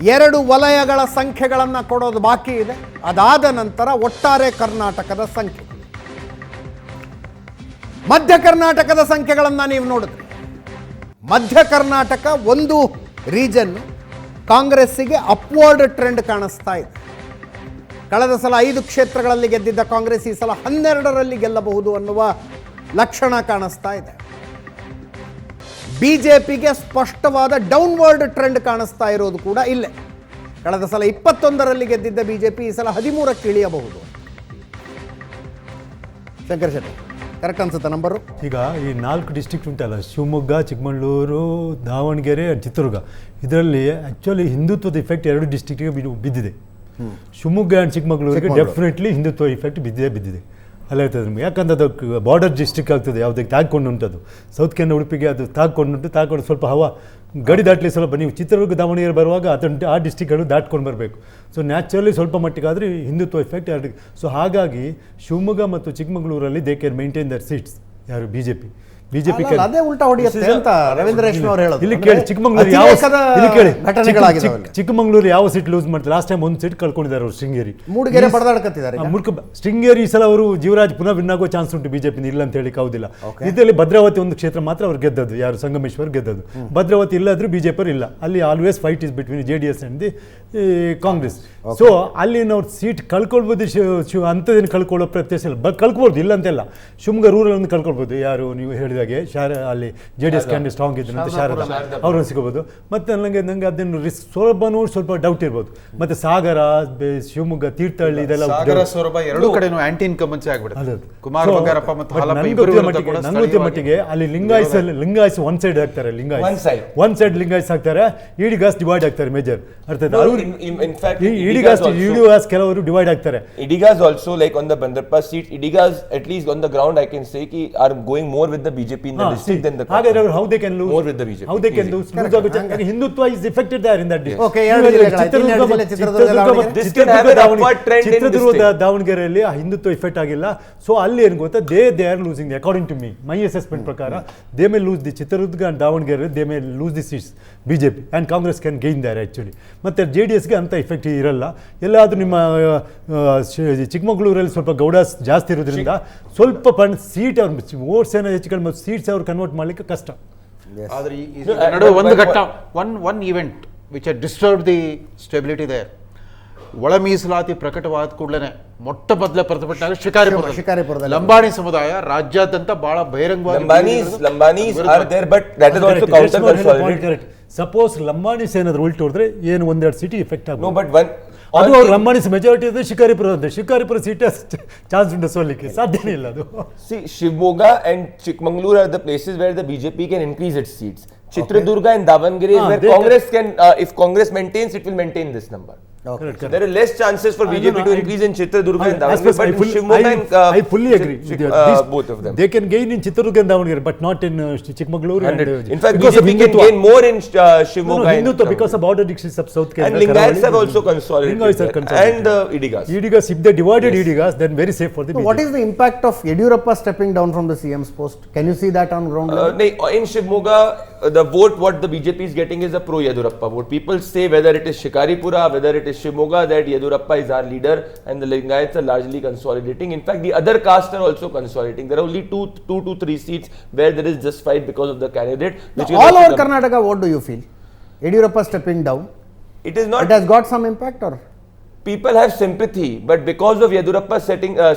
2 ವಲಯಗಳ ಸಂಖ್ಯೆಗಳನ್ನು ಕೊಡೋದು ಬಾಕಿ ಇದೆ. ಅದಾದ ನಂತರ ಒಟ್ಟಾರೆ ಕರ್ನಾಟಕದ ಸಂಖ್ಯೆ, ಮಧ್ಯ ಕರ್ನಾಟಕದ ಸಂಖ್ಯೆಗಳನ್ನು ನೀವು ನೋಡಿದ್ರೆ ಮಧ್ಯ ಕರ್ನಾಟಕ ಒಂದು ರೀಜನ್ ಕಾಂಗ್ರೆಸ್ಸಿಗೆ ಅಪ್ವರ್ಡ್ ಟ್ರೆಂಡ್ ಕಾಣಿಸ್ತಾ ಇದೆ. ಕಳೆದ ಸಲ 5 ಕ್ಷೇತ್ರಗಳಲ್ಲಿ ಗೆದ್ದಿದ್ದ ಕಾಂಗ್ರೆಸ್ ಈ ಸಲ 12ರಲ್ಲಿ ಗೆಲ್ಲಬಹುದು ಅನ್ನುವ ಲಕ್ಷಣ ಕಾಣಿಸ್ತಾ ಇದೆ. ಬಿಜೆಪಿಗೆ ಸ್ಪಷ್ಟವಾದ ಡೌನ್ವರ್ಡ್ ಟ್ರೆಂಡ್ ಕಾಣಿಸ್ತಾ ಇರೋದು ಕೂಡ ಇಲ್ಲೇ. ಕಳೆದ ಸಲ 21ರಲ್ಲಿ ಗೆದ್ದಿದ್ದ ಬಿಜೆಪಿ ಈ ಸಲ 13ಕ್ಕೆ ಇಳಿಯಬಹುದು. ಶಂಕರ್ ಶೆಟ್ಟಿ, ಕರೆಕ್ಟ್ ಅನ್ಸುತ್ತೆ ನಂಬರು? ಈಗ ಈ 4 ಡಿಸ್ಟ್ರಿಕ್ಟ್ ಉಂಟಲ್ಲ, ಶಿವಮೊಗ್ಗ, ಚಿಕ್ಕಮಗಳೂರು, ದಾವಣಗೆರೆ ಆ್ಯಂಡ್ ಚಿತ್ರದುರ್ಗ, ಇದರಲ್ಲಿ ಆ್ಯಕ್ಚುಲಿ ಹಿಂದುತ್ವದ ಇಫೆಕ್ಟ್ 2 ಡಿಸ್ಟ್ರಿಕ್ಟಿಗೆ ಬಿದ್ದಿದೆ. ಶಿವಮೊಗ್ಗ ಆ್ಯಂಡ್ ಚಿಕ್ಕಮಗಳೂರಿಗೆ ಡೆಫಿನೆಟ್ಲಿ ಹಿಂದುತ್ವ ಇಫೆಕ್ಟ್ ಬಿದ್ದಿದೆ. ಅಲ್ಲ ಹೇಳ್ತದೆ ನಿಮಗೆ, ಯಾಕಂದ್ರೆ ಅದು ಬಾರ್ಡರ್ ಡಿಸ್ಟ್ರಿಕ್ಟ್ ಆಗ್ತದೆ, ಯಾವುದಕ್ಕೆ ತಾಗ್ಕೊಂಡು ಉಂಟದು. ಸೌತ್ ಕೆನ್ನ ಉಡುಪಿಗೆ ಅದು ತಾಗ್ಕೊಂಡು ಸ್ವಲ್ಪ ಹವಾ ಗಡಿ ದಾಟಲಿ ಸ್ವಲ್ಪ. ನೀವು ಚಿತ್ರದುರ್ಗ ದಾವಣಗೆರೆ ಬರುವಾಗ ಆ ಡಿಸ್ಟ್ರಿಕ್ಗಳು ದಾಟ್ಕೊಂಡು ಬರಬೇಕು. ಸೊ ನ್ಯಾಚುರಲಿ ಸ್ವಲ್ಪ ಮಟ್ಟಿಗಾದರೆ ಹಿಂದುತ್ವ ಇಫೆಕ್ಟ್ 2. ಸೊ ಹಾಗಾಗಿ ಶಿವಮೊಗ್ಗ ಮತ್ತು ಚಿಕ್ಕಮಗಳೂರಲ್ಲಿ they can maintain their seats. ಯಾರು ಬಿಜೆಪಿ ಅದೇ ಉಲ್ಟಾ ಹೊಡೆಯುತ್ತೆ ಅಂತ ರವೀಂದ್ರ ರೇಷ್ಮೆ ಅವರು ಹೇಳೋದು. ಇಲ್ಲಿ ಕೇಳಿ, ಚಿಕ್ಕಮಗಳೂರು ಯಾವ ಸೀಟ್ ಲೂಸ್ ಮಾಡ್ತಾರೆ. ಲಾಸ್ಟ್ ಟೈಮ್ 1 ಸೀಟ್ ಕಳ್ಕೊಂಡಿದ್ದಾರೆ ಅವರು, ಶೃಂಗೇರಿ. ಮೂಡಿಗೆರೆ ಪಡೆದಾಡ್ಕತ್ತಿದ್ದಾರೆ. ಶೃಂಗೇರಿ ಈ ಸಲ ಅವರು ಜೀವರಾಜ್ ಪುನಃ ವಿನ್ ಆಗೋ ಚಾನ್ಸ್ ಉಂಟು ಬಿಜೆಪಿ, ಇಲ್ಲ ಅಂತ ಹೇಳಿ ಹೌದಿಲ್ಲ. ಇದರಲ್ಲಿ ಭದ್ರಾವತಿ ಒಂದು ಕ್ಷೇತ್ರ ಮಾತ್ರ ಅವ್ರು ಗೆದ್ದದ್ದು, ಯಾರು ಸಂಗಮೇಶ್ವರ್ ಗೆದ್ದದ್ದು. ಭದ್ರಾವತಿ ಇಲ್ಲಾದ್ರೂ ಬಿಜೆಪಿ ಇಲ್ಲ. ಅಲ್ಲಿ always fight is between JDS and the Congress. So ಅಲ್ಲಿ ನಾವು ಸೀಟ್ ಕಳ್ಕೊಳ್ಬೋದು, ಅಂಥದ್ದೇನು ಕಳ್ಕೊಳ್ಳೋ ಪ್ರತ್ಯೇಕ ಇಲ್ಲ. ಕಳ್ಕೊಬೋದು, ಇಲ್ಲ ಅಂತೆಲ್ಲ. ಶಿವಮೊಗ್ಗ ರೂರಲ್ ಒಂದು ಕಳ್ಕೊಳ್ಬೋದು. ಯಾರು ನೀವು ಹೇಳಿದಾಗೆ ಅಲ್ಲಿ JDS ಕ್ಯಾಂಡಿಡೇಟ್ ಸ್ಟ್ರಾಂಗ್ ಇದ್ರು ಅಂತ ಶಾರದಾ ಅವ್ರನ್ನ ಸಿಗಬಹುದು. ಮತ್ತೆ ನಂಗೆ ಅದನ್ನು ಸ್ವಲ್ಪ ಡೌಟ್ ಇರ್ಬೋದು. ಮತ್ತೆ ಸಾಗರ, ಶಿವಮೊಗ್ಗ, ತೀರ್ಥಹಳ್ಳಿ ಇದೆಲ್ಲ ಆಂಟಿ ಇನ್ಕಂಬೆನ್ಸಿ ಆಗ್ಬಿಡುತ್ತೆ. ನಂಗೊತ್ತಿನ ಮಟ್ಟಿಗೆ ಅಲ್ಲಿ ಲಿಂಗಾಯಸ್ ಒನ್ ಸೈಡ್ ಹಾಕ್ತಾರೆ. ಲಿಂಗಾಯಸ್ ಹಾಕ್ತಾರೆ, ಇಡಿಗಾಸ್ ಡಿವೈಡ್ ಆಗ್ತಾರೆ ಮೇಜರ್. ಅರ್ಥ ಇಡಿಗಾಸ್ ಕೆಲವರು ಡಿವೈಡ್ ಆಗ್ತಾರೆ. Idigas also like on the ಬಂದರ್ಪಾ seat, Idigas at least on the ground I can say ki are going more with the BJP in the district than the Congress. How they can lose more with the BJP. How they can lose Hindutva is affected there in that district. Okay, Chitradurga ದಾವಣಗೆರೆಯಲ್ಲಿ Hindutva effect ಆಗಿಲ್ಲ. So ಅಲ್ಲಿ ಏನು ಗೊತ್ತಾ, they are losing according to me, my assessment ಪ್ರಕಾರ they may lose the Chitradurga and Davanagere, they may lose the seats BJP and Congress can gain there actually. ಮತ್ತು JDSಗೆ ಅಂಥ effect ಇರಲ್ಲ. ಎಲ್ಲಾದರೂ ನಿಮ್ಮ ಚಿಕ್ಕಮಗಳೂರಲ್ಲಿ ಸ್ವಲ್ಪ ಗೌಡಾಸ್ ಜಾಸ್ತಿ ಇರೋದ್ರಿಂದ ಸ್ವಲ್ಪ ಸೀಟ್ ಅವ್ರ ವೋಟ್ಸ್ ಏನೋ ಹೆಚ್ಚು ಕಡಿಮೆ ಸೀಟ್ಸ್ ಅವ್ರು ಕನ್ವರ್ಟ್ ಮಾಡಲಿಕ್ಕೆ ಕಷ್ಟ. ಆದರೆ ಒಂದು ಘಟ್ಟ, one event which had disturb the stability there. ಒಳ ಮೀಸಲಾತಿ ಪ್ರಕಟವಾದ ಕೂಡಲೇ ಮೊಟ್ಟ ಮೊದಲ ಪ್ರತಿಭಟನೆ ಶಿಕಾರಿಪುರದಲ್ಲಿ ಲಂಬಾಣಿ ಸಮುದಾಯ ರಾಜ್ಯಾದ್ಯಂತ ಬಹಳ ಬಹಿರಂಗವಾಗಿ. ಸಪೋಸ್ ಲಂಬಾಣಿಸ್ ಏನಾದ್ರು ಉಲ್ಟು ಹೊಡೆದ್ರೆ ಏನು 1-2 ಸಿಟಿ ಎಫೆಕ್ಟ್ ಆಗುತ್ತೆ. ಅದು ಅವ್ರು ಲಂಬಾಣಿಸ್ ಮೆಜಾರಿಟಿ ಇದೆ. ಶಿಕಾರಿಪುರ ಸೀಟ್ ಚಾನ್ಸ್ ಉಂಟು ಸೋಲಿಕ್ಕೆ ಸಾಧ್ಯನೇ ಇಲ್ಲ ಅದು. Shivamogga and Chikmagalur are the places where the BJP can increase its seats. Chitradurga and Davangere is where Congress can, if Congress maintains, it will maintain this number. Correct. There are less chances for BJP to increase in Chitradurga and Davangere, but Shivamogga and I fully agree with both of them. They can gain in Chitradurga and Davangere, but not in Chikmagalur. In fact, BJP can gain more in Shivamogga and because of border districts of South Kerala. And Lingayats have also consolidated. And Idigas, if they divided Idigas, then very safe for the BJP. What is the impact of Yediyurappa stepping down from the CM's post? Can you see that on ground level? In Shivamogga, the vote what the BJP is getting is a pro-Yediyurappa vote. People say whether it is Shikaripura, whether it is Shivamogga, that Yediyurappa is our leader and the Lingayats are largely consolidating. In fact, the other castes are also consolidating. There are only 2 to 3 seats where there is just fight because of the candidate. All over Karnataka, what do you feel? Yediyurappa stepping down? It is not. It has got some impact, or? People have sympathy, but because of Yediyurappa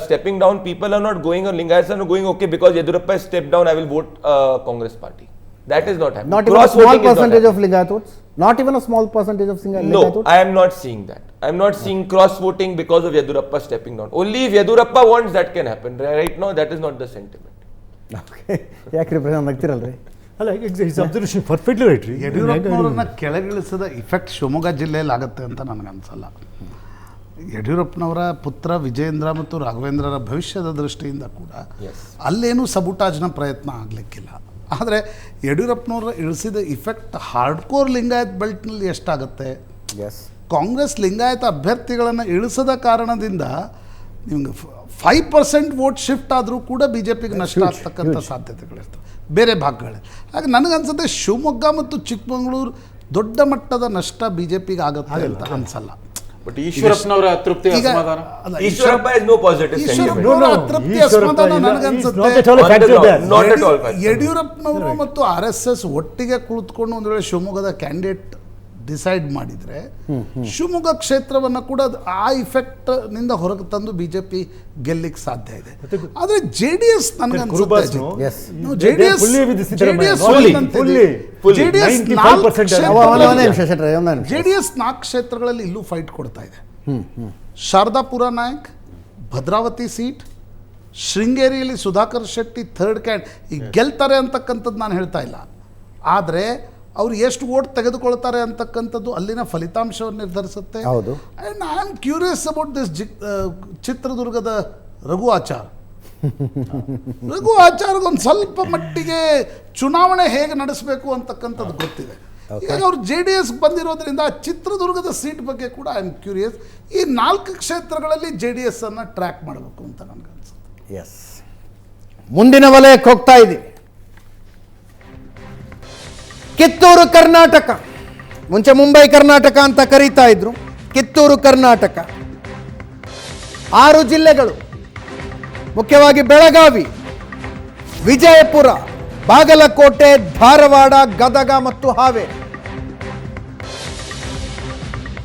stepping down, people are not going, or Lingayats are not going, okay, because Yediyurappa has stepped down, I will vote Congress party. That is not happening. Not even a small percentage of Lingayat votes? Not even a small percentage of Lingayat votes? No, I am not seeing that. I am not seeing cross-voting because of Yediyurappa stepping down. Only if Yediyurappa wants, that can happen. Right now, that is not the sentiment. Okay. ಯಾಕೆ represent ಆಗ್ತಿರಲ್ರಿ? ಅಲ್ಲ, is observation perfectly right ರೀ. ಯಡಿಯೂರಪ್ಪನವ್ರನ್ನ ಕೆಳಗಿಳಿಸದ effect Shivamogga ಜಿಲ್ಲೆಯಲ್ಲಿ ಆಗುತ್ತೆ ಅಂತ ನನಗನ್ಸಲ್ಲ. ಯಡಿಯೂರಪ್ಪನವರ ಪುತ್ರ ವಿಜಯೇಂದ್ರ ಮತ್ತು ರಾಘವೇಂದ್ರರ ಭವಿಷ್ಯದ ದೃಷ್ಟಿಯಿಂದ ಕೂಡ ಅಲ್ಲೇನೂ ಸಬುಟಾಜ್ನ ಪ್ರಯತ್ನ ಆಗಲಿಕ್ಕಿಲ್ಲ. ಆದರೆ ಯಡಿಯೂರಪ್ಪನವ್ರ ಇಳಿಸಿದ ಇಫೆಕ್ಟ್ ಹಾರ್ಡ್ಕೋರ್ ಲಿಂಗಾಯತ್ ಬೆಲ್ಟ್ನಲ್ಲಿ ಎಷ್ಟಾಗುತ್ತೆ? ಕಾಂಗ್ರೆಸ್ ಲಿಂಗಾಯತ ಅಭ್ಯರ್ಥಿಗಳನ್ನು ಇಳಿಸದ ಕಾರಣದಿಂದ ನಿಮ್ಗೆ 5% ವೋಟ್ ಶಿಫ್ಟ್ ಆದರೂ ಕೂಡ BJPಗೆ ನಷ್ಟ ಆಗ್ತಕ್ಕಂಥ ಸಾಧ್ಯತೆಗಳಿರ್ತವೆ ಬೇರೆ ಭಾಗಗಳಲ್ಲಿ. ಹಾಗೆ ನನಗನ್ಸುತ್ತೆ ಶಿವಮೊಗ್ಗ ಮತ್ತು ಚಿಕ್ಕಮಗಳೂರು ದೊಡ್ಡ ಮಟ್ಟದ ನಷ್ಟ ಬಿಜೆಪಿಗೆ ಆಗುತ್ತೆ ಅಂತ ಅನ್ಸಲ್ಲ. ಬಟ್ ಈಶ್ವರಪ್ಪನವರ ಅತೃಪ್ತಿ ಈಗ ಅಸಮಾಧಾನ ಅಲ್ಲ, Ishwarappa has no positive sentiment. ಈಶ್ವರಪ್ಪನವರ ಅತೃಪ್ತಿ ಅಸಮಾಧಾನ ನನಗನ್ಸುತ್ತೆ. not at all a factor there. Not at all factor. ಯಡಿಯೂರಪ್ಪನವರು ಮತ್ತು RSS ಒಟ್ಟಿಗೆ ಕುಳಿತುಕೊಂಡು ಒಂದು ವೇಳೆ ಶಿವಮೊಗ್ಗದ ಕ್ಯಾಂಡಿಡೇಟ್ ಡಿಸೈಡ್ ಮಾಡಿದರೆ ಶಿವಮೊಗ್ಗ ಕ್ಷೇತ್ರವನ್ನು ಕೂಡ ಆ ಇಫೆಕ್ಟ್ ನಿಂದ ಹೊರಗೆ ತಂದು ಬಿಜೆಪಿ ಗೆಲ್ಲಿಕ್ಕೆ ಸಾಧ್ಯ ಇದೆ. ಆದರೆ JDS ಕುರುಬಾಸ್ Yes. ಒಂದೇ ನಿಮಿಷ ಶೆಟ್ರೆ, ಒಂದೇ ನಿಮಿಷ. JDS 4 ಕ್ಷೇತ್ರಗಳಲ್ಲಿ ಇಲ್ಲೂ ಫೈಟ್ ಕೊಡ್ತಾ ಇದೆ. ಶಾರದಾಪುರ ನಾಯಕ್, ಭದ್ರಾವತಿ ಸೀಟ್, ಶೃಂಗೇರಿಯಲ್ಲಿ ಸುಧಾಕರ್ ಶೆಟ್ಟಿ ಥರ್ಡ್ ಈಗ ಗೆಲ್ತಾರೆ ಅಂತಕ್ಕಂಥದ್ದು ನಾನು ಹೇಳ್ತಾ ಇಲ್ಲ. ಆದರೆ ಅವ್ರು ಎಷ್ಟು ವೋಟ್ ತೆಗೆದುಕೊಳ್ತಾರೆ ಅಂತಕ್ಕಂಥದ್ದು ಅಲ್ಲಿನ ಫಲಿತಾಂಶವನ್ನು ನಿರ್ಧರಿಸುತ್ತೆ. ಹೌದು. And I am curious about this ಚಿತ್ರದುರ್ಗದ ರಘು ಆಚಾರ್. ರಘು ಆಚಾರ್ಗೊಂದು ಸ್ವಲ್ಪ ಮಟ್ಟಿಗೆ ಚುನಾವಣೆ ಹೇಗೆ ನಡೆಸಬೇಕು ಅಂತಕ್ಕಂಥದ್ದು ಗೊತ್ತಿದೆ. ಈಗ ಅವ್ರು JDS ಬಂದಿರೋದ್ರಿಂದ ಚಿತ್ರದುರ್ಗದ ಸೀಟ್ ಬಗ್ಗೆ ಕೂಡ ಐ ಆಮ್ ಕ್ಯೂರಿಯಸ್. ಈ 4 ಕ್ಷೇತ್ರಗಳಲ್ಲಿ JDS ಅನ್ನು ಟ್ರ್ಯಾಕ್ ಮಾಡಬೇಕು ಅಂತ ನನಗನ್ಸುತ್ತೆ. ಎಸ್, ಮುಂದಿನ ವಲಯಕ್ಕೆ ಹೋಗ್ತಾ ಇದ್ದೀವಿ. ಕಿತ್ತೂರು ಕರ್ನಾಟಕ, ಮುಂಚೆ ಮುಂಬೈ ಕರ್ನಾಟಕ ಅಂತ ಕರೀತಾ ಇದ್ರು. ಕಿತ್ತೂರು ಕರ್ನಾಟಕ 6 ಜಿಲ್ಲೆಗಳು, ಮುಖ್ಯವಾಗಿ ಬೆಳಗಾವಿ, ವಿಜಯಪುರ, ಬಾಗಲಕೋಟೆ, ಧಾರವಾಡ, ಗದಗ ಮತ್ತು ಹಾವೇರಿ.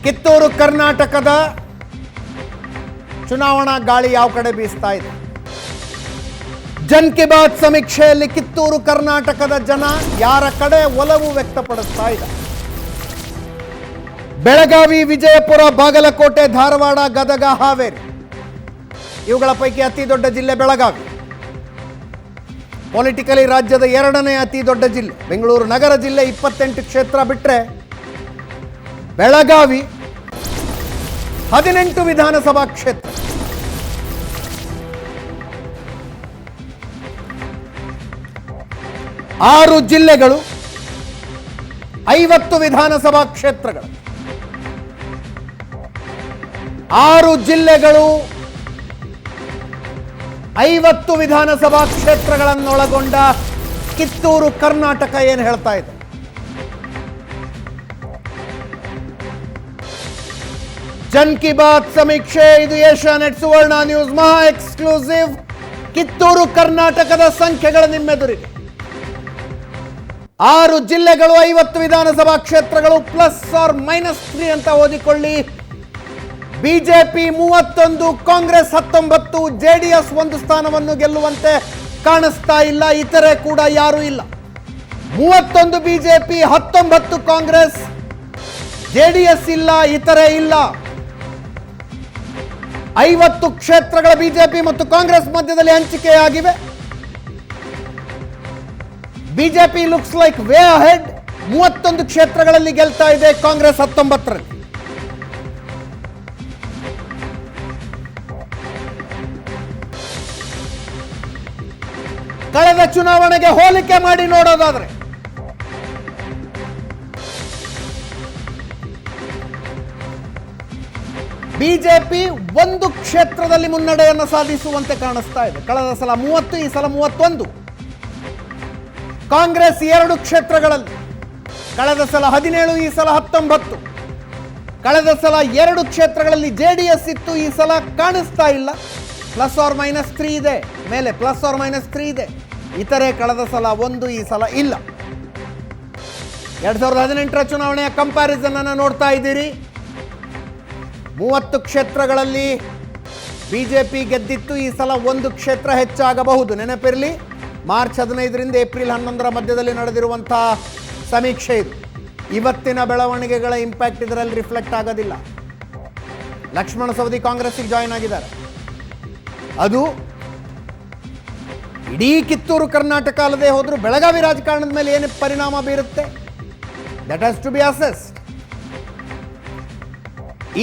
ಕಿತ್ತೂರು ಕರ್ನಾಟಕದ ಚುನಾವಣಾ ಗಾಳಿ ಯಾವ ಕಡೆ ಬೀಸ್ತಾ ಇದೆ? ಜನ್ ಕಿ ಬಾತ್ ಸಮೀಕ್ಷೆಯಲ್ಲಿ ಕಿತ್ತೂರು ಕರ್ನಾಟಕದ ಜನ ಯಾರ ಕಡೆ ಒಲವು ವ್ಯಕ್ತಪಡಿಸ್ತಾ ಇದೆ? ಬೆಳಗಾವಿ, ವಿಜಯಪುರ, ಬಾಗಲಕೋಟೆ, ಧಾರವಾಡ, ಗದಗ, ಹಾವೇರಿ, ಇವುಗಳ ಪೈಕಿ ಅತಿ ದೊಡ್ಡ ಜಿಲ್ಲೆ ಬೆಳಗಾವಿ. ಪೊಲಿಟಿಕಲಿ ರಾಜ್ಯದ 2ನೇ ಅತಿ ದೊಡ್ಡ ಜಿಲ್ಲೆ. ಬೆಂಗಳೂರು ನಗರ ಜಿಲ್ಲೆ 28 ಕ್ಷೇತ್ರ ಬಿಟ್ಟರೆ ಬೆಳಗಾವಿ 18 ವಿಧಾನಸಭಾ ಕ್ಷೇತ್ರ. ಆರು ಜಿಲ್ಲೆಗಳು, 50 ವಿಧಾನಸಭಾ ಕ್ಷೇತ್ರಗಳು. 6 ಜಿಲ್ಲೆಗಳು, 50 ವಿಧಾನಸಭಾ ಕ್ಷೇತ್ರಗಳನ್ನೊಳಗೊಂಡ ಕಿತ್ತೂರು ಕರ್ನಾಟಕ ಏನು ಹೇಳ್ತಾ ಇದೆ? ಜನ್ ಕಿ ಬಾತ್ ಸಮೀಕ್ಷೆ, ಇದು ಏಷ್ಯಾನೆಟ್ ಸುವರ್ಣ ನ್ಯೂಸ್ ಮಹಾ ಎಕ್ಸ್ಕ್ಲೂಸಿವ್. ಕಿತ್ತೂರು ಕರ್ನಾಟಕದ ಸಂಖ್ಯೆಗಳು ನಿಮ್ಮೆದುರಿಗೆ. 6 ಜಿಲ್ಲೆಗಳು, 50 ವಿಧಾನಸಭಾ ಕ್ಷೇತ್ರಗಳು, +or-3 ಅಂತ ಓದಿಕೊಳ್ಳಿ. ಬಿಜೆಪಿ 31, ಕಾಂಗ್ರೆಸ್ 19, JDS 1 ಸ್ಥಾನವನ್ನು ಗೆಲ್ಲುವಂತೆ ಕಾಣಿಸ್ತಾ ಇಲ್ಲ. ಇತರೆ ಕೂಡ ಯಾರೂ ಇಲ್ಲ. 31 ಬಿಜೆಪಿ, 19 ಕಾಂಗ್ರೆಸ್, JDS ಇಲ್ಲ, ಇತರೆ ಇಲ್ಲ. 50 ಕ್ಷೇತ್ರಗಳ ಬಿಜೆಪಿ ಮತ್ತು ಕಾಂಗ್ರೆಸ್ ಮಧ್ಯದಲ್ಲಿ ಹಂಚಿಕೆಯಾಗಿವೆ. BJP looks like way ahead. 31 ಕ್ಷೇತ್ರಗಳಲ್ಲಿ ಗೆಲ್ತಾ ಇದೆ, ಕಾಂಗ್ರೆಸ್ 19ರಲ್ಲಿ. ಕಳೆದ ಚುನಾವಣೆಗೆ ಹೋಲಿಕೆ ಮಾಡಿ ನೋಡೋದಾದ್ರೆ ಬಿಜೆಪಿ 1 ಕ್ಷೇತ್ರದಲ್ಲಿ ಮುನ್ನಡೆಯನ್ನು ಸಾಧಿಸುವಂತೆ ಕಾಣಿಸ್ತಾ ಇದೆ. ಕಳೆದ ಸಲ 30, ಈ ಸಲ 31. ಕಾಂಗ್ರೆಸ್ 2 ಕ್ಷೇತ್ರಗಳಲ್ಲಿ, ಕಳೆದ ಸಲ 17, ಈ ಸಲ 19. ಕಳೆದ ಸಲ 2 ಕ್ಷೇತ್ರಗಳಲ್ಲಿ JDS ಇತ್ತು, ಈ ಸಲ ಕಾಣಿಸ್ತಾ ಇಲ್ಲ. +or-3 ಇದೆ, ಮೇಲೆ +or-3 ಇದೆ. ಇತರೆ ಕಳೆದ ಸಲ 1, ಈ ಸಲ ಇಲ್ಲ. 2018ರ ಚುನಾವಣೆಯ ಕಂಪ್ಯಾರಿಸನ್ ಅನ್ನು ನೋಡ್ತಾ ಇದ್ದೀರಿ. 30 ಕ್ಷೇತ್ರಗಳಲ್ಲಿ ಬಿಜೆಪಿ ಗೆದ್ದಿತ್ತು, ಈ ಸಲ 1 ಕ್ಷೇತ್ರ ಹೆಚ್ಚಾಗಬಹುದು. ನೆನಪಿರಲಿ, ಮಾರ್ಚ್ 15ರಿಂದ ಏಪ್ರಿಲ್ 11ರ ಮಧ್ಯದಲ್ಲಿ ನಡೆದಿರುವಂಥ ಸಮೀಕ್ಷೆ ಇದು. ಇವತ್ತಿನ ಬೆಳವಣಿಗೆಗಳ ಇಂಪ್ಯಾಕ್ಟ್ ಇದರಲ್ಲಿ ರಿಫ್ಲೆಕ್ಟ್ ಆಗೋದಿಲ್ಲ. ಲಕ್ಷ್ಮಣ ಸವದಿ ಕಾಂಗ್ರೆಸ್ಸಿಗೆ ಜಾಯಿನ್ ಆಗಿದ್ದಾರೆ. ಅದು ಇಡೀ ಕಿತ್ತೂರು ಕರ್ನಾಟಕ ಅಲ್ಲದೆ ಹೋದರೂ ಬೆಳಗಾವಿ ರಾಜಕಾರಣದ ಮೇಲೆ ಏನು ಪರಿಣಾಮ ಬೀರುತ್ತೆ, that has to be assessed.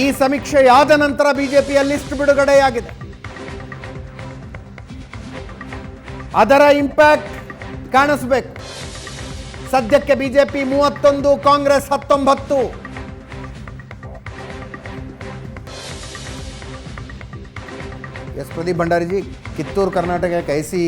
ಈ ಸಮೀಕ್ಷೆಯಾದ ನಂತರ ಬಿಜೆಪಿಯ ಲಿಸ್ಟ್ ಬಿಡುಗಡೆಯಾಗಿದೆ. ಅದರ ಇಂಪ್ಯಾಕ್ಟ್ ಕಾಣಿಸಬೇಕು. ಸದ್ಯಕ್ಕೆ ಬಿಜೆಪಿ 31, ಕಾಂಗ್ರೆಸ್ 19. यस प्रदीप भंडारी जी, कित्तूर कर्नाटक एक ऐसी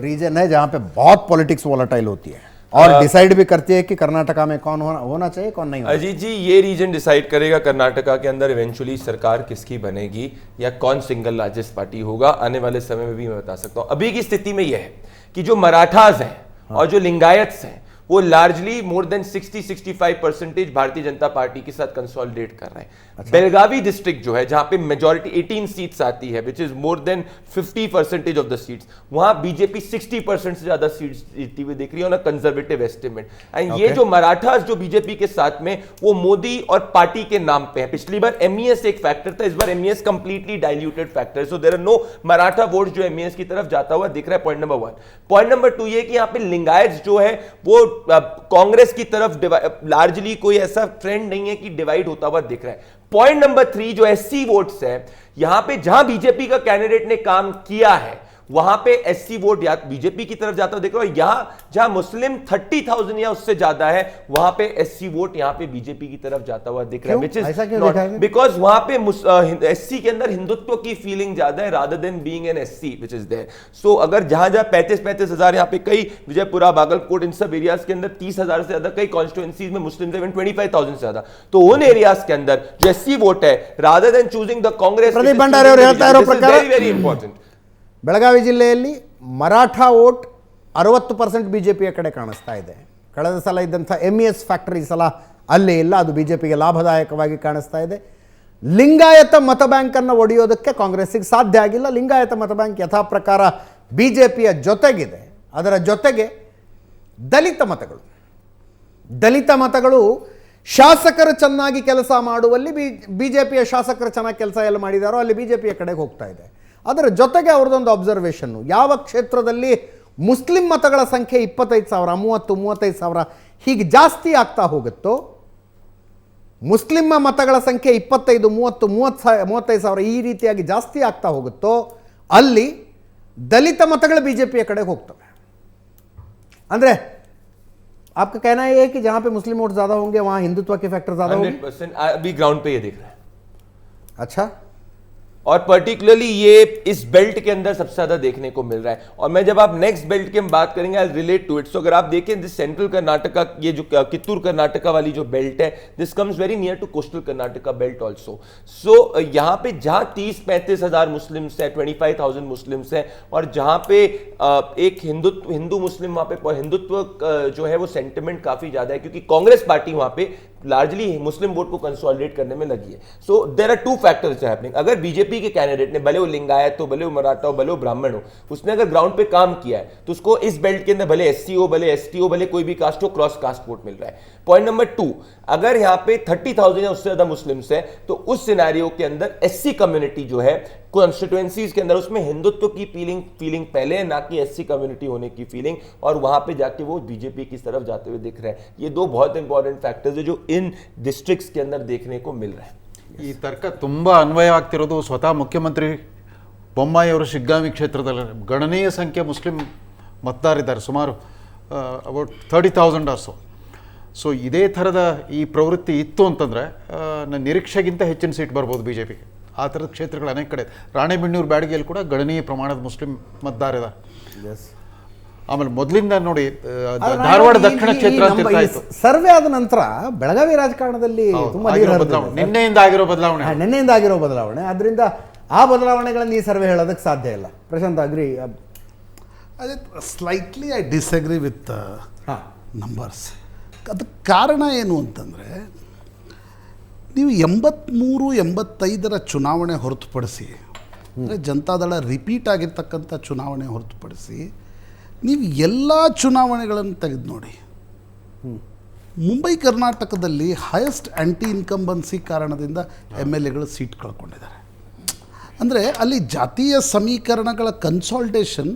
रीजन है जहाँ पे बहुत पॉलिटिक्स वॉलेटाइल होती है. और डिसाइड भी करती है कि कर्नाटका में कौन होना चाहिए, कौन नहीं होना अजीत जी, ये रीजन डिसाइड करेगा कर्नाटका के अंदर इवेंचुअली सरकार किसकी बनेगी या कौन सिंगल लार्जेस्ट पार्टी होगा। आने वाले समय में भी मैं बता सकता हूं। अभी की स्थिति में यह है कि जो मराठास हैं और जो लिंगायत्स हैं वो largely more than 60-65% Bharatiya Janata party के साथ कंसोलिडेट कर रहे हैं। बेलगावी डिस्ट्रिक्ट जो है जहां पे मेजॉरिटी 18 सीट्स आती है, which is more than 50% of the seats, वहां बीजेपी 60% से ज्यादा सीट्स जीतती हुई दिख रही है on a conservative estimate. And ये जो मराठास जो बीजेपी के साथ में वो मोदी और पार्टी के नाम पे है। पिछली बार एमईएस एक फैक्टर था, इस बार MES completely diluted factor, so there are no Maratha vote जो एमईएस की तरफ जाता हुआ दिख रहा है। Point number 1। पॉइंट नंबर 2 ये कि यहां पे लिंगायत जो है वो कांग्रेस की तरफ लार्जली कोई ऐसा ट्रेंड नहीं है कि डिवाइड होता हुआ दिख रहा है। पॉइंट नंबर 3 जो एससी वोट्स है, यहां पे जहां बीजेपी का कैंडिडेट ने काम किया है वहां पे एससी वोट या बीजेपी की तरफ जाता हुआ देख रहा हूं। यहां जहां मुस्लिम 30,000 या उससे ज्यादा है वहां पे एससी वोट यहां पे बीजेपी की तरफ जाता हुआ दिख रहा है, विच इज बिकॉज वहां पे एससी के अंदर हिंदुत्व की फीलिंग ज्यादा है rather than being an SC which is there. So अगर जहां जहां 35 हजार यहां पे कई विजयपुरा, बागलकोट, इन सब एरियाज के अंदर 30,000 से ज्यादा, कई कॉन्स्टिट्यूएंसीज में मुस्लिम 25,000 से ज्यादा, तो उन एरियाज के अंदर जो एससी वोट है rather then choosing the Congress, very very important. Belagavi ಜಿಲ್ಲೆಯಲ್ಲಿ ಮರಾಠ ವೋಟ್ 60% ಬಿಜೆಪಿಯ ಕಡೆ ಕಾಣಿಸ್ತಾ ಇದೆ. ಕಳೆದ ಸಲ ಇದ್ದಂಥ ಎಂಇಎಸ್ ಫ್ಯಾಕ್ಟರಿ ಸಲ ಅಲ್ಲೇ ಇಲ್ಲ, ಅದು ಬಿಜೆಪಿಗೆ ಲಾಭದಾಯಕವಾಗಿ ಕಾಣಿಸ್ತಾ ಇದೆ. ಲಿಂಗಾಯತ ಮತ ಬ್ಯಾಂಕನ್ನು ಒಡೆಯೋದಕ್ಕೆ ಕಾಂಗ್ರೆಸ್ಸಿಗೆ ಸಾಧ್ಯ ಆಗಿಲ್ಲ. ಲಿಂಗಾಯತ ಮತ ಬ್ಯಾಂಕ್ ಯಥಾ ಪ್ರಕಾರ ಬಿಜೆಪಿಯ ಜೊತೆಗಿದೆ. ಅದರ ಜೊತೆಗೆ ದಲಿತ ಮತಗಳು ಶಾಸಕರು ಚೆನ್ನಾಗಿ ಕೆಲಸ ಮಾಡುವಲ್ಲಿ ಬಿಜೆಪಿಯ ಶಾಸಕರು ಚೆನ್ನಾಗಿ ಕೆಲಸ ಎಲ್ಲ ಮಾಡಿದಾರೋ ಅಲ್ಲಿ ಬಿಜೆಪಿಯ ಕಡೆಗೆ ಹೋಗ್ತಾ ಇದೆ. ಅದರ ಜೊತೆಗೆ ಅವ್ರದ್ದೊಂದು ಅಬ್ಸರ್ವೇಷನ್ನು, ಯಾವ ಕ್ಷೇತ್ರದಲ್ಲಿ ಮುಸ್ಲಿಂ ಮತಗಳ ಸಂಖ್ಯೆ 25,000, 30-35,000 ಹೀಗೆ ಜಾಸ್ತಿ ಆಗ್ತಾ ಹೋಗುತ್ತೋ, ಮುಸ್ಲಿಂ ಮತಗಳ ಸಂಖ್ಯೆ 25-30-35,000 ಈ ರೀತಿಯಾಗಿ ಜಾಸ್ತಿ ಆಗ್ತಾ ಹೋಗುತ್ತೋ ಅಲ್ಲಿ ದಲಿತ ಮತಗಳು ಬಿಜೆಪಿಯ ಕಡೆಗೆ ಹೋಗ್ತವೆ. ಅಂದರೆ आपका कहना यह है कि जहां पे मुस्लिम वोट ज्यादा होंगे वहां हिंदुत्व के फैक्टर ज्यादा होंगे? 100% अभी ग्राउंड पे ये दिख रहा है। अच्छा, और पर्टिकुलरली ये इस बेल्ट के अंदर सबसे ज्यादा देखने को मिल रहा है। और मैं जब आप नेक्स्ट बेल्ट की हम बात करेंगे आई रिलेट टू इट। सो अगर आप देखें दिस सेंट्रल कर्नाटका, ये जो कित्तूर कर्नाटका वाली जो बेल्ट है, this comes very near to coastal Karnataka belt also. So यहाँ पे जहां 30-35 हजार मुस्लिम्स है, 25,000 मुस्लिम्स है, और जहां पे एक हिंदू मुस्लिम वहां पे हिंदुत्व जो है वो सेंटिमेंट काफी ज्यादा है, क्योंकि कांग्रेस पार्टी वहां पे लार्जली मुस्लिम वोट को कंसोलिडेट करने में लगी है। So there are two factors happening. अगर बीजेपी के कैंडिडेट ने, भले वो लिंगायत हो, भले वो मराठा हो, भले वो ब्राह्मण हो, उसने अगर ग्राउंड पे काम किया है तो उसको इस बेल्ट के अंदर भले एससी हो, भले एसटी हो, भले कोई भी कास्ट हो, क्रॉस कास्ट वोट मिल रहा है। पॉइंट नंबर 2, अगर यहां पे 30,000 या उससे ज्यादा मुस्लिम्स है तो उस सिनेरियो के अंदर एससी कम्युनिटी जो है कॉन्स्टिट्यूएंसीज के अंदर उसमें हिंदुत्व की फीलिंग पहले है, ना कि एससी कम्युनिटी होने की फीलिंग, और वहां पे जाके वो बीजेपी की तरफ जाते हुए दिख रहे हैं। ये दो बहुत इंपॉर्टेंट फैक्टर्स है जो इन डिस्ट्रिक्ट्स के अंदर देखने को मिल रहा है। ಈ ತರ್ಕ ತುಂಬ ಅನ್ವಯವಾಗ್ತಿರೋದು ಸ್ವತಃ ಮುಖ್ಯಮಂತ್ರಿ ಬೊಮ್ಮಾಯಿ ಅವರು ಶಿಗ್ಗಾಂವಿ ಕ್ಷೇತ್ರದಲ್ಲಿ ಗಣನೀಯ ಸಂಖ್ಯೆ ಮುಸ್ಲಿಂ ಮತದಾರಿದ್ದಾರೆ, ಸುಮಾರು ಅಬೌಟ್ 30,000 ಆರ್ ಸೊ. ಸೊ ಇದೇ ಥರದ ಈ ಪ್ರವೃತ್ತಿ ಇತ್ತು ಅಂತಂದರೆ ನನ್ನ ನಿರೀಕ್ಷೆಗಿಂತ ಹೆಚ್ಚಿನ ಸೀಟ್ ಬರ್ಬೋದು ಬಿ ಜೆ ಪಿಗೆ. ಆ ಥರದ ಕ್ಷೇತ್ರಗಳು ಅನೇಕ ಕಡೆ, ರಾಣೆಬೆನ್ನೂರು ಬ್ಯಾಡಗಿಯಲ್ಲಿ ಕೂಡ ಗಣನೀಯ ಪ್ರಮಾಣದ ಮುಸ್ಲಿಂ ಮತದಾರಿದ್ದಾರೆ. ಆಮೇಲೆ ಮೊದಲಿಂದ ನೋಡಿ ಧಾರವಾಡ ದಕ್ಷಿಣ ಕ್ಷೇತ್ರ ಅಂತ ಸರ್ವೆ ಆದ ನಂತರ ಬೆಳಗಾವಿ ರಾಜಕಾರಣದಲ್ಲಿ ತುಂಬಾ ನಿನ್ನೆಯಿಂದ ಆಗಿರೋ ಬದಲಾವಣೆ, ಅದರಿಂದ ಆ ಬದಲಾವಣೆಗಳನ್ನು ಈ ಸರ್ವೆ ಹೇಳೋದಕ್ಕೆ ಸಾಧ್ಯ ಇಲ್ಲ. ಪ್ರಶಾಂತ್ ಅಗ್ರಿ? ಅದೇ slightly I disagree with numbers. ಅದಕ್ಕೆ ಕಾರಣ ಏನು ಅಂತಂದರೆ, ನೀವು 83-85 ಚುನಾವಣೆ ಹೊರತುಪಡಿಸಿ, ಅಂದರೆ ಜನತಾದಳ ರಿಪೀಟ್ ಆಗಿರ್ತಕ್ಕಂಥ ಚುನಾವಣೆ ಹೊರತುಪಡಿಸಿ ನೀವು ಎಲ್ಲ ಚುನಾವಣೆಗಳನ್ನು ತೆಗೆದು ನೋಡಿ, ಮುಂಬೈ ಕರ್ನಾಟಕದಲ್ಲಿ ಹೈಯೆಸ್ಟ್ ಆ್ಯಂಟಿ ಇನ್ಕಂಬನ್ಸಿ ಕಾರಣದಿಂದ MLAಗಳು ಸೀಟ್ ಕಳ್ಕೊಂಡಿದ್ದಾರೆ. ಅಂದರೆ ಅಲ್ಲಿ ಜಾತೀಯ ಸಮೀಕರಣಗಳ ಕನ್ಸಾಲ್ಟೇಷನ್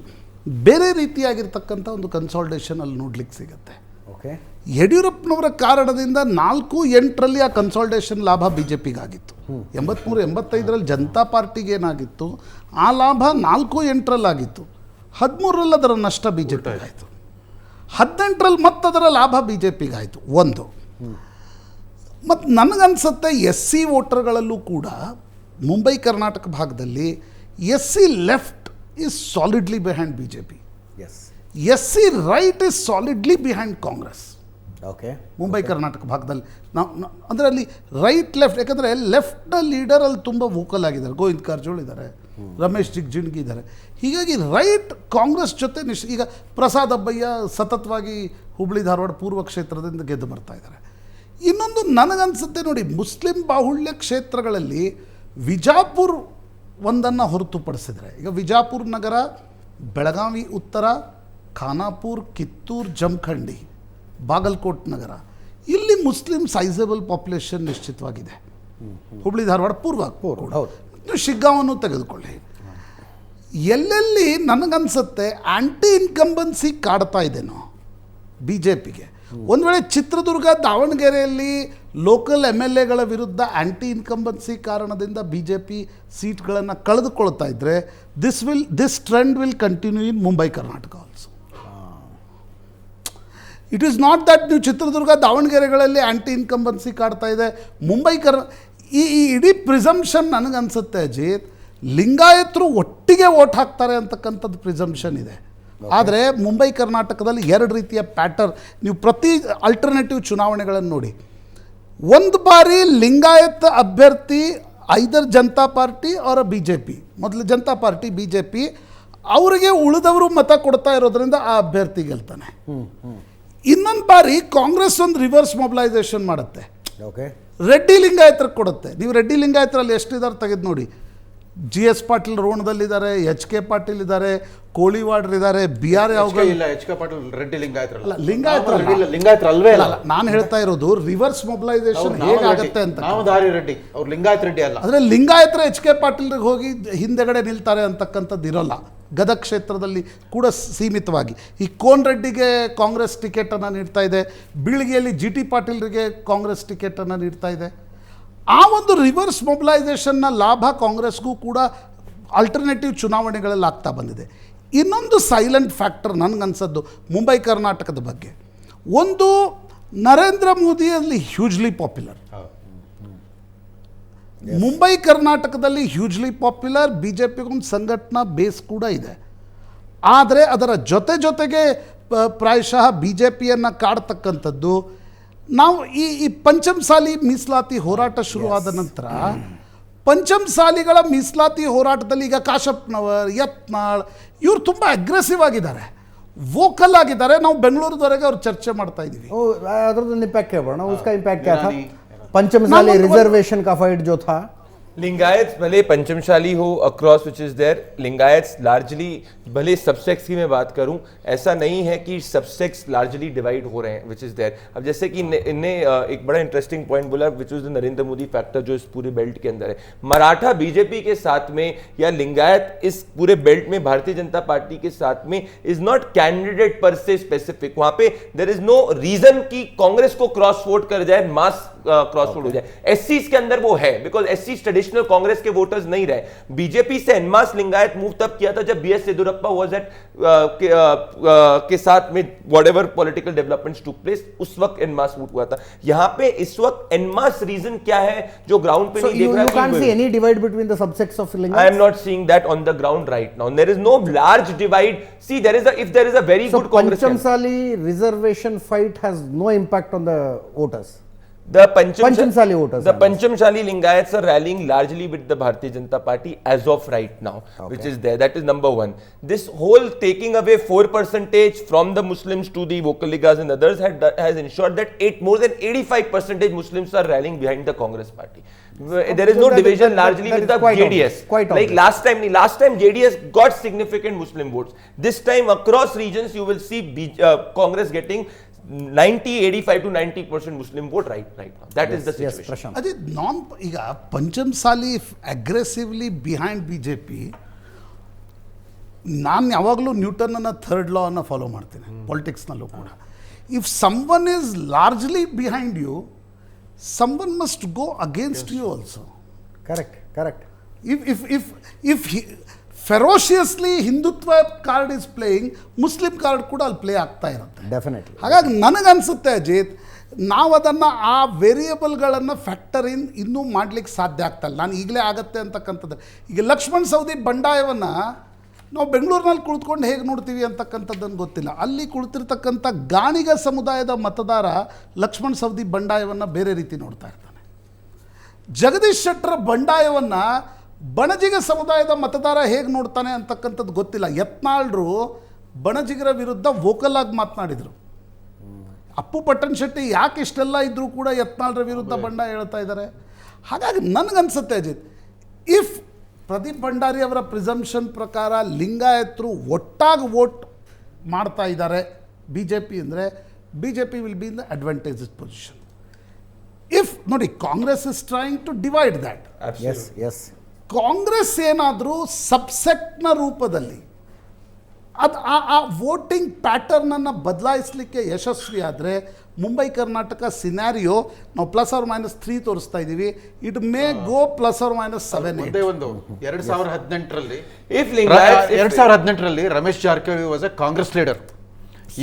ಬೇರೆ ರೀತಿಯಾಗಿರ್ತಕ್ಕಂಥ ಒಂದು ಕನ್ಸಾಲ್ಟೇಷನ್ ಅಲ್ಲಿ ನೋಡ್ಲಿಕ್ಕೆ ಸಿಗುತ್ತೆ. ಓಕೆ, ಯಡಿಯೂರಪ್ಪನವರ ಕಾರಣದಿಂದ 4-8ರಲ್ಲಿ ಆ ಕನ್ಸಾಲ್ಟೇಷನ್ ಲಾಭ ಬಿ ಜೆ ಪಿಗಾಗಿತ್ತು. 83-85ರಲ್ಲಿ ಜನತಾ ಪಾರ್ಟಿಗೆ ಏನಾಗಿತ್ತು, ಆ ಲಾಭ 4-8ರಲ್ಲಾಗಿತ್ತು. 13ರಲ್ಲಿ ಅದರ ನಷ್ಟ ಬಿ ಜೆ ಪಿಗಾಯಿತು. 18ರಲ್ಲಿ ಮತ್ತದರ ಲಾಭ ಬಿ ಜೆ ಪಿಗಾಯಿತು. ಒಂದು ಮತ್ತು ನನಗನ್ಸುತ್ತೆ SC ವೋಟರ್ಗಳಲ್ಲೂ ಕೂಡ ಮುಂಬೈ ಕರ್ನಾಟಕ ಭಾಗದಲ್ಲಿ SC left is solidly behind B J P. SC right is solidly behind Congress. Okay. Mumbai Karnataka ಭಾಗದಲ್ಲಿ ನಾವು ಅಂದರೆ ಅಲ್ಲಿ ರೈಟ್ ಲೆಫ್ಟ್, ಯಾಕಂದರೆ ಲೆಫ್ಟ್ ಲೀಡರ್ ಅಲ್ಲಿ ತುಂಬ ವೋಕಲ್ ಆಗಿದ್ದಾರೆ. ಗೋವಿಂದ್ ಕಾರಜೋಳ ಇದ್ದಾರೆ, ರಮೇಶ್ ಜಿಗಜಿಣಗಿ ಇದ್ದಾರೆ. ಹೀಗಾಗಿ ರೈಟ್ ಕಾಂಗ್ರೆಸ್ ಜೊತೆ ಈಗ ಪ್ರಸಾದ್ ಅಬ್ಬಯ್ಯ ಸತತವಾಗಿ ಹುಬ್ಳಿ ಧಾರವಾಡ ಪೂರ್ವ ಕ್ಷೇತ್ರದಿಂದ ಗೆದ್ದು ಬರ್ತಾ ಇದ್ದಾರೆ. ಇನ್ನೊಂದು ನನಗನ್ಸುತ್ತೆ ನೋಡಿ, ಮುಸ್ಲಿಂ ಬಾಹುಳ್ಯ ಕ್ಷೇತ್ರಗಳಲ್ಲಿ ವಿಜಾಪುರ್ ಒಂದನ್ನು ಹೊರತುಪಡಿಸಿದರೆ, ಈಗ ವಿಜಾಪುರ ನಗರ, ಬೆಳಗಾವಿ ಉತ್ತರ, ಖಾನಾಪುರ್, ಕಿತ್ತೂರು, ಜಮಖಂಡಿ, ಬಾಗಲಕೋಟ್ ನಗರ, ಇಲ್ಲಿ ಮುಸ್ಲಿಂ ಸೈಜಬಲ್ ಪಾಪ್ಯುಲೇಷನ್ ನಿಶ್ಚಿತವಾಗಿದೆ. ಹುಬ್ಳಿ ಧಾರವಾಡ ಪೂರ್ವ ಹೌದು. ನೀವು ಶಿಗ್ಗಾಂವನ್ನು ತೆಗೆದುಕೊಳ್ಳಿ. ಎಲ್ಲೆಲ್ಲಿ ನನಗನ್ಸುತ್ತೆ ಆ್ಯಂಟಿ ಇನ್ಕಂಬನ್ಸಿ ಕಾಡ್ತಾ ಇದೆನೋ BJPಗೆ, ಒಂದು ವೇಳೆ ಚಿತ್ರದುರ್ಗ, ದಾವಣಗೆರೆಯಲ್ಲಿ ಲೋಕಲ್ MLAಗಳ ವಿರುದ್ಧ ಆ್ಯಂಟಿ ಇನ್ಕಂಬನ್ಸಿ ಕಾರಣದಿಂದ BJP ಸೀಟ್ಗಳನ್ನು ಕಳೆದುಕೊಳ್ತಾ ಇದ್ದರೆ, this trend will continue in Mumbai Karnataka also. It is not that ನೀವು ಚಿತ್ರದುರ್ಗ, ದಾವಣಗೆರೆಗಳಲ್ಲಿ ಆ್ಯಂಟಿ ಇನ್ಕಂಬನ್ಸಿ ಕಾಡ್ತಾ ಇದೆ, ಮುಂಬೈ ಈ ಇಡೀ ಪ್ರಿಸಂಪ್ಷನ್ ನನಗನ್ಸುತ್ತೆ ಅಜಿತ್, ಲಿಂಗಾಯತರು ಒಟ್ಟಿಗೆ ವೋಟ್ ಹಾಕ್ತಾರೆ ಅಂತಕ್ಕಂಥದ್ದು ಪ್ರಿಸಂಪ್ಷನ್ ಇದೆ. ಆದರೆ ಮುಂಬೈ ಕರ್ನಾಟಕದಲ್ಲಿ ಎರಡು ರೀತಿಯ ಪ್ಯಾಟರ್ನ್, ನೀವು ಪ್ರತಿ ಅಲ್ಟರ್ನೇಟಿವ್ ಚುನಾವಣೆಗಳನ್ನು ನೋಡಿ, ಒಂದು ಬಾರಿ ಲಿಂಗಾಯತ ಅಭ್ಯರ್ಥಿ ಐದರ್ ಜನತಾ ಪಾರ್ಟಿ ಅವರ BJP, ಮೊದಲು ಜನತಾ ಪಾರ್ಟಿ BJP ಅವರಿಗೆ ಉಳಿದವರು ಮತ ಕೊಡ್ತಾ ಇರೋದ್ರಿಂದ ಆ ಅಭ್ಯರ್ಥಿ ಗೆಲ್ತಾನೆ. ಇನ್ನೊಂದು ಬಾರಿ ಕಾಂಗ್ರೆಸ್ ಒಂದು ರಿವರ್ಸ್ ಮೊಬಿಲೈಸೇಷನ್ ಮಾಡುತ್ತೆ, ಓಕೆ, ರೆಡ್ಡಿ ಲಿಂಗಾಯತರಿಗೆ ಕೊಡುತ್ತೆ. ನೀವು ರೆಡ್ಡಿ ಲಿಂಗಾಯತರಲ್ಲಿ ಎಷ್ಟಿದ್ದಾರೆ ತೆಗೆದು ನೋಡಿ, GS ಪಾಟೀಲ್ ರೋಣದಲ್ಲಿದ್ದಾರೆ, HK ಪಾಟೀಲ್ ಇದ್ದಾರೆ, ಕೋಳಿವಾಡ್ರು ಇದ್ದಾರೆ, BR ಯಾವಗಳು ಇಲ್ಲ. HK ಪಾಟೀಲ್ ರೆಡ್ಡಿ ಲಿಂಗಾಯತರಲ್ಲ. ಲಿಂಗಾಯತರ ಅಲ್ವೇ ಅಲ್ಲ. ನಾನು ಹೇಳ್ತಾ ಇರೋದು ರಿವರ್ಸ್ ಮೊಬಿಲೈಸೇಷನ್ ಹೇಗಾಗುತ್ತೆ ಅಂತ. ನಾಮಧಾರಿ ರೆಡ್ಡಿ, ಅವ್ರು ಲಿಂಗಾಯತ ರೆಡ್ಡಿ ಅಲ್ಲ. ಅಂದರೆ ಲಿಂಗಾಯತರ HK ಪಾಟೀಲ್ರಿಗೆ ಹೋಗಿ ಹಿಂದೆಗಡೆ ನಿಲ್ತಾರೆ ಅಂತಕ್ಕಂಥದ್ದು ಇರೋಲ್ಲ. ಗದಗ ಕ್ಷೇತ್ರದಲ್ಲಿ ಕೂಡ ಸೀಮಿತವಾಗಿ ಈ ಕೋನ್ ರೆಡ್ಡಿಗೆ ಕಾಂಗ್ರೆಸ್ ಟಿಕೆಟನ್ನು ನೀಡ್ತಾ ಇದೆ, ಬೀಳಿಗೆಯಲ್ಲಿ GT ಪಾಟೀಲ್ರಿಗೆ ಕಾಂಗ್ರೆಸ್ ಟಿಕೆಟನ್ನು ನೀಡ್ತಾ ಇದೆ. ಆ ಒಂದು ರಿವರ್ಸ್ ಮೊಬಿಲೈಸೇಷನ್ನ ಲಾಭ ಕಾಂಗ್ರೆಸ್ಗೂ ಕೂಡ ಆಲ್ಟರ್ನೇಟಿವ್ ಚುನಾವಣೆಗಳಲ್ಲಿ ಆಗ್ತಾ ಬಂದಿದೆ. ಇನ್ನೊಂದು ಸೈಲೆಂಟ್ ಫ್ಯಾಕ್ಟರ್ ನನಗನ್ಸದ್ದು ಮುಂಬೈ ಕರ್ನಾಟಕದ ಬಗ್ಗೆ, ಒಂದು ನರೇಂದ್ರ ಮೋದಿಯಲ್ಲಿ ಹ್ಯೂಜ್ಲಿ ಪಾಪ್ಯುಲರ್, ಮುಂಬೈ ಕರ್ನಾಟಕದಲ್ಲಿ ಹ್ಯೂಜ್ಲಿ ಪಾಪ್ಯುಲರ್, BJPಗೊಂದು ಸಂಘಟನಾ ಬೇಸ್ ಕೂಡ ಇದೆ. ಆದರೆ ಅದರ ಜೊತೆಗೆ ಪ್ರಾಯಶಃ BJPಯನ್ನು ಕಾಡ್ತಕ್ಕಂಥದ್ದು, ನಾವು ಈ ಪಂಚಮಸಾಲಿ ಮೀಸಲಾತಿ ಹೋರಾಟ ಶುರುವಾದ ನಂತರ ಪಂಚಮಸಾಲಿಗಳ ಮೀಸಲಾತಿ ಹೋರಾಟದಲ್ಲಿ ಈಗ ಕಾಶಪ್ಪನವರ್, ಯತ್ನಾಳ್ ಇವರು ತುಂಬ ಅಗ್ರೆಸಿವ್ ಆಗಿದ್ದಾರೆ, ವೋಕಲ್ ಆಗಿದ್ದಾರೆ. ನಾವು ಬೆಂಗಳೂರದವರೆಗೆ ಅವ್ರು ಚರ್ಚೆ ಮಾಡ್ತಾ ಇದ್ದೀವಿ. अदरದ್ದು इंपैक्ट क्या पड़ा उसका इंपैक्ट क्या था? पंचमसाली रिजर्वेशन का फाइट जो था, लिंगायत भले पंचमशाली हो across which is there, Lingayat largely भले सबसेक्स की मैं बात करूं, ऐसा नहीं है कि सबसेक्स लार्जली डिवाइड हो रहे हैं विच इज देयर. अब जैसे कि इनने एक बड़ा इंटरेस्टिंग पॉइंट बोला which is the Narendra Modi factor जो इस पूरे बेल्ट के अंदर है. मराठा BJP के साथ में या लिंगायत इस पूरे बेल्ट में भारतीय जनता पार्टी के साथ में इज नॉट कैंडिडेट पर से स्पेसिफिक. वहां पे देयर इज नो रीजन कि कांग्रेस को क्रॉस वोट कर जाए, मास क्रॉस वोट हो जाए. SCs के अंदर वो है बिकॉज SCs ट्रेडिशनल कांग्रेस के वोटर्स नहीं रहे. BJP से एनमास लिंगायत मूव तब किया था जब BS येदियुरप्पा वाज एट के साथ में whatever political developments took place, उस वक्त एनमास वोट हुआ था. यहां पे इस वक्त एनमास रीजन क्या है जो ग्राउंड पे नहीं देख रहा. you can't see any divide between the subsects of Lingayats. I am not seeing that on the ground right now. There is no large divide. See, if there is a very So good Congress. Panchamsali reservation fight has no impact on the voters. The Panchamsali voters. The Panchamsali Lingayats are rallying largely with the Bharatiya Janata Party as of right now, which is there. That is number one. This whole taking away 4% from the Muslims to the Vocaligas and others has ensured that more than 85% Muslims are rallying behind the Congress party. There is no division largely with the JDS. Like last time JDS got significant Muslim votes. This time across regions you will see Congress getting 85 to 90% Muslim vote right now. That is the situation. ಅದೇ ಈಗ Panchamasali ಅಗ್ರೆಸಿವ್ಲಿ behind BJP, ನಾನು ಯಾವಾಗಲೂ ನ್ಯೂಟನ್ನ third ಲಾ ಅನ್ನು follow ಮಾಡ್ತೀನಿ ಪಾಲಿಟಿಕ್ಸ್ನಲ್ಲೂ ಕೂಡ. If someone is largely behind you, someone must go against you also. Correct. If ferociously Hindutva card is playing, Muslim card ಕೂಡ ಅಲ್ಲಿ ಪ್ಲೇ ಆಗ್ತಾ ಇರುತ್ತೆ. Definitely. ಹಾಗಾಗಿ ನನಗನ್ಸುತ್ತೆ ಅಜಿತ್, ನಾವು ಅದನ್ನು ಆ ವೇರಿಯಬಲ್ಗಳನ್ನು ಫ್ಯಾಕ್ಟರ್ ಇನ್ನೂ ಮಾಡಲಿಕ್ಕೆ ಸಾಧ್ಯ ಆಗ್ತಾಯಿಲ್ಲ. ನಾನು ಈಗಲೇ ಆಗತ್ತೆ ಅಂತಕ್ಕಂಥದ್ದು. ಈಗ ಲಕ್ಷ್ಮಣ್ ಸವದಿ ಬಂಡಾಯವನ್ನು ನಾವು ಬೆಂಗಳೂರಿನಲ್ಲಿ ಕುಳಿತುಕೊಂಡು ಹೇಗೆ ನೋಡ್ತೀವಿ ಅಂತಕ್ಕಂಥದ್ದನ್ನು ಗೊತ್ತಿಲ್ಲ. ಅಲ್ಲಿ ಕುಳಿತಿರ್ತಕ್ಕಂಥ ಗಾಣಿಗ ಸಮುದಾಯದ ಮತದಾರ ಲಕ್ಷ್ಮಣ್ ಸವದಿ ಬಂಡಾಯವನ್ನು ಬೇರೆ ರೀತಿ ನೋಡ್ತಾ ಇರ್ತಾನೆ. ಜಗದೀಶ್ ಶೆಟ್ಟರ್ ಬಂಡಾಯವನ್ನು ಬಣಜಿಗ ಸಮುದಾಯದ ಮತದಾರ ಹೇಗೆ ನೋಡ್ತಾನೆ ಅಂತಕ್ಕಂಥದ್ದು ಗೊತ್ತಿಲ್ಲ. ಯತ್ನಾಳ್ರು ಬಣಜಿಗರ ವಿರುದ್ಧ ವೋಕಲ್ ಆಗಿ ಮಾತನಾಡಿದರು. ಅಪ್ಪು ಪಟ್ಟಣ್ ಶೆಟ್ಟಿ ಯಾಕೆ ಇಷ್ಟೆಲ್ಲ ಇದ್ದರೂ ಕೂಡ ಯತ್ನಾಳ್ರ ವಿರುದ್ಧ ಬಂಡಾಯ ಹೇಳ್ತಾ ಇದ್ದಾರೆ. ಹಾಗಾಗಿ ನನಗನ್ಸುತ್ತೆ ಅಜಿತ್, ಇಫ್ ಪ್ರದೀಪ್ ಭಂಡಾರಿ ಅವರ ಪ್ರಿಸಂಪ್ಷನ್ ಪ್ರಕಾರ ಲಿಂಗಾಯತರು ಒಟ್ಟಾಗಿ ವೋಟ್ ಮಾಡ್ತಾ ಇದ್ದಾರೆ ಬಿ ಜೆ ಪಿ ಅಂದರೆ, B J P will be in the advantages position. If ನೋಡಿ, Congress is trying to divide that. ಎಸ್ ಎಸ್ ಕಾಂಗ್ರೆಸ್ ಏನಾದರೂ ಸಬ್ಸೆಕ್ಟ್ನ ರೂಪದಲ್ಲಿ ಅದು ಆ ವೋಟಿಂಗ್ ಪ್ಯಾಟರ್ನನ್ನು ಬದಲಾಯಿಸಲಿಕ್ಕೆ ಯಶಸ್ವಿ ಆದರೆ ಮುಂಬೈ ಕರ್ನಾಟಕ ಸಿನಾರಿಯೋ ನಾವು +or-3 ತೋರಿಸ್ತಾ ಇದ್ದೀವಿ. It may go +or-7. ಒಂದೇ ಒಂದು 2018ರಲ್ಲಿ If Lingayats, 2018ರಲ್ಲಿ Ramesh Jarkiholi was a Congress leader.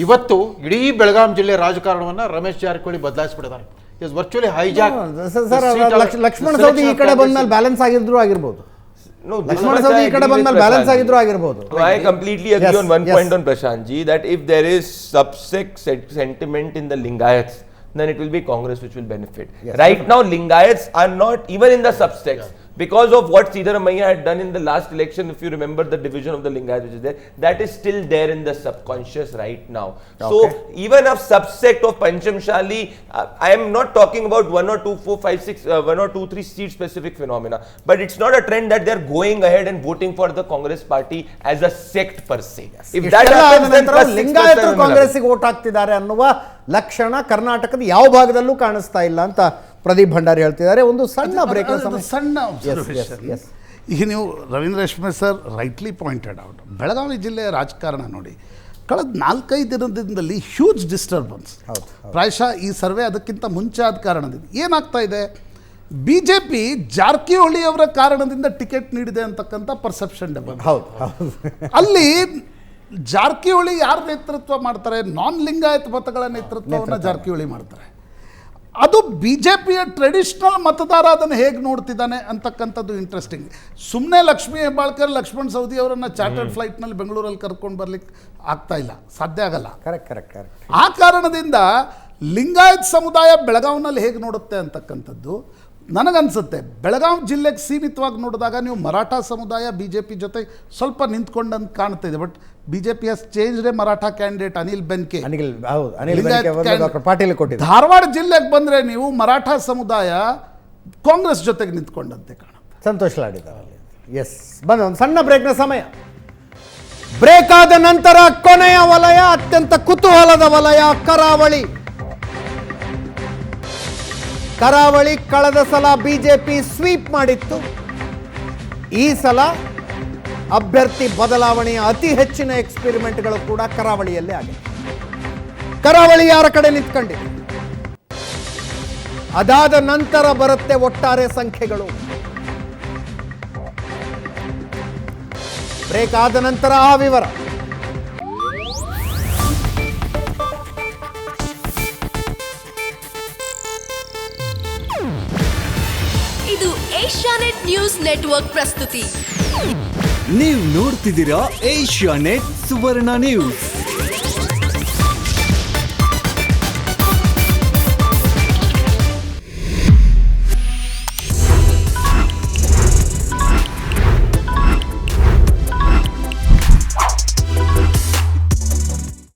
ಇವತ್ತು ಇಡೀ ಬೆಳಗಾಂ ಜಿಲ್ಲೆ ರಾಜಕಾರಣವನ್ನು ರಮೇಶ್ ಜಾರಕಿಹೊಳಿ ಬದಲಾಯಿಸ್ಬಿಟ್ಟಿದ್ದಾರೆ. Is virtually hijack. Sir, Lakshman Savadi ಈ ಕಡೆ ಬಂದ್ಮೇಲೆ ಬ್ಯಾಲೆನ್ಸ್ ಆಗಿರ್ಬೋದು. No, ಲಕ್ಷ್ಮಣ ಸವದಿ ಈ ಕಡೆ ಬಂದ್ಮೇಲೆ ಬ್ಯಾಲೆನ್ಸ್ ಆಗಿದ್ರು ಆಗಿರ್ಬೋದು. I completely agree on one point on Prashant ji, that if there is subsect sentiment in the Lingayats, then it will be Congress which will benefit. Right now, Lingayats are not even in the subsects. Because of what Siddaramaiah had done in the last election, if you remember the division of the Lingayats which is there, that is still there in the subconscious right now. So even a subsect of Panchamshali, I am not talking about 1 or 2, 4, 5, 6, 1 or 2, 3 seat specific phenomena, but it's not a trend that they are going ahead and voting for the Congress party as a sect per se. If that happens, then +6 ಲಿಂಗಾಯತರು ಕಾಂಗ್ರೆಸ್ಸಿಗೆ vote ಹಾಕ್ತಿದ್ದಾರೆ ಅನ್ನುವ ಲಕ್ಷಣ ಕರ್ನಾಟಕದ ಯಾವ ಭಾಗದಲ್ಲೂ ಕಾಣಿಸ್ತಾ ಇಲ್ಲ ಅಂತ ಪ್ರದೀಪ್ ಭಂಡಾರಿ ಹೇಳ್ತಿದ್ದಾರೆ. ಒಂದು ಸಣ್ಣ ಬ್ರೇಕ್, ಸಣ್ಣ observation. ಈಗ ನೀವು ರವೀಂದ್ರ ರೇಷ್ಮೆ sir rightly pointed out, Belagavi ಜಿಲ್ಲೆಯ ರಾಜಕಾರಣ ನೋಡಿ, ಕಳೆದ 4-5 ದಿನದಲ್ಲಿ ಹ್ಯೂಜ್ ಡಿಸ್ಟರ್ಬೆನ್ಸ್. ಪ್ರಾಯಶಃ ಈ ಸರ್ವೆ ಅದಕ್ಕಿಂತ ಮುಂಚೆ ಆದ ಕಾರಣದಿಂದ ಏನಾಗ್ತಾ ಇದೆ, ಬಿ ಜೆ ಪಿ ಜಾರಕಿಹೊಳಿ ಅವರ ಕಾರಣದಿಂದ ಟಿಕೆಟ್ ನೀಡಿದೆ ಅಂತಕ್ಕಂಥ ಪರ್ಸೆಪ್ಷನ್ ಡೆವಲಪ್. ಅಲ್ಲಿ ಜಾರಕಿಹೊಳಿ ಯಾರು ನೇತೃತ್ವ ಮಾಡ್ತಾರೆ, ನಾನ್ ಲಿಂಗಾಯತ್ ಮತಗಳ ನೇತೃತ್ವವನ್ನು ಜಾರಕಿಹೊಳಿ ಮಾಡ್ತಾರೆ. ಅದು ಬಿ ಜೆ ಪಿಯ ಟ್ರೆಡಿಷ್ನಲ್ ಮತದಾರ ಅದನ್ನು ಹೇಗೆ ನೋಡ್ತಿದ್ದಾನೆ ಅಂತಕ್ಕಂಥದ್ದು ಇಂಟ್ರೆಸ್ಟಿಂಗ್. ಸುಮ್ಮನೆ ಲಕ್ಷ್ಮೀ ಹೆಬ್ಬಾಳ್ಕರ್, ಲಕ್ಷ್ಮಣ್ ಸವದಿ ಅವರನ್ನು ಚಾರ್ಟರ್ಡ್ ಫ್ಲೈಟ್ನಲ್ಲಿ ಬೆಂಗಳೂರಲ್ಲಿ ಕರ್ಕೊಂಡು ಬರ್ಲಿಕ್ಕೆ ಆಗ್ತಾ ಇಲ್ಲ, ಸಾಧ್ಯ ಆಗಲ್ಲ. ಕರೆಕ್ಟ್. ಆ ಕಾರಣದಿಂದ ಲಿಂಗಾಯತ್ ಸಮುದಾಯ ಬೆಳಗಾವಿನಲ್ಲಿ ಹೇಗೆ ನೋಡುತ್ತೆ ಅಂತಕ್ಕಂಥದ್ದು ನನಗನ್ಸುತ್ತೆ. ಬೆಳಗಾವಿ ಜಿಲ್ಲೆಗೆ ಸೀಮಿತವಾಗಿ ನೋಡಿದಾಗ ನೀವು ಮರಾಠ ಸಮುದಾಯ ಬಿ ಜೆ ಪಿ ಜೊತೆ ಸ್ವಲ್ಪ ನಿಂತ್ಕೊಂಡಂಗೆ ಕಾಣ್ತಾ ಇದೆ. But B J P has changed a Maratha candidate Anil Benke. Patil ಕೊಟ್ಟಿದ್ದಾರೆ. ಧಾರವಾಡ ಜಿಲ್ಲೆಗೆ ಬಂದರೆ ನೀವು ಮರಾಠ ಸಮುದಾಯ ಕಾಂಗ್ರೆಸ್ ಜೊತೆಗೆ ನಿಂತ್ಕೊಂಡಂತೆ ಕಾಣುತ್ತೆ. ಸಂತೋಷ್ ಲಾಡಿದ್ದಾರೆ. ಎಸ್, ಬಂದ ಒಂದು ಸಣ್ಣ ಬ್ರೇಕ್ನ ಸಮಯ. ಬ್ರೇಕ್ ಆದ ನಂತರ ಕೊನೆಯ ವಲಯ, ಅತ್ಯಂತ ಕುತೂಹಲದ ವಲಯ, ಕರಾವಳಿ. ಕಳೆದ ಸಲ ಬಿಜೆಪಿ ಸ್ವೀಪ್ ಮಾಡಿತ್ತು. ಈ ಸಲ ಅಭ್ಯರ್ಥಿ ಬದಲಾವಣೆಯ ಅತಿ ಹೆಚ್ಚಿನ ಎಕ್ಸ್ಪೆರಿಮೆಂಟ್ಗಳು ಕೂಡ ಕರಾವಳಿಯಲ್ಲೇ ಆಗಿದೆ. ಕರಾವಳಿ ಯಾರ ಕಡೆ ನಿಂತ್ಕೊಂಡಿದೆ? ಅದಾದ ನಂತರ ಬರುತ್ತೆ ಒಟ್ಟಾರೆ ಸಂಖ್ಯೆಗಳು. ಬ್ರೇಕ್ ಆದ ನಂತರ ಆ ವಿವರ. ಇದು ಏಷ್ಯಾನೆಟ್ ನ್ಯೂಸ್ ನೆಟ್ವರ್ಕ್ ಪ್ರಸ್ತುತಿ. ನೀವು ನೋಡ್ತಿದ್ದೀರಾ ಏಷ್ಯಾನೆಟ್ ಸುವರ್ಣ ನ್ಯೂಸ್.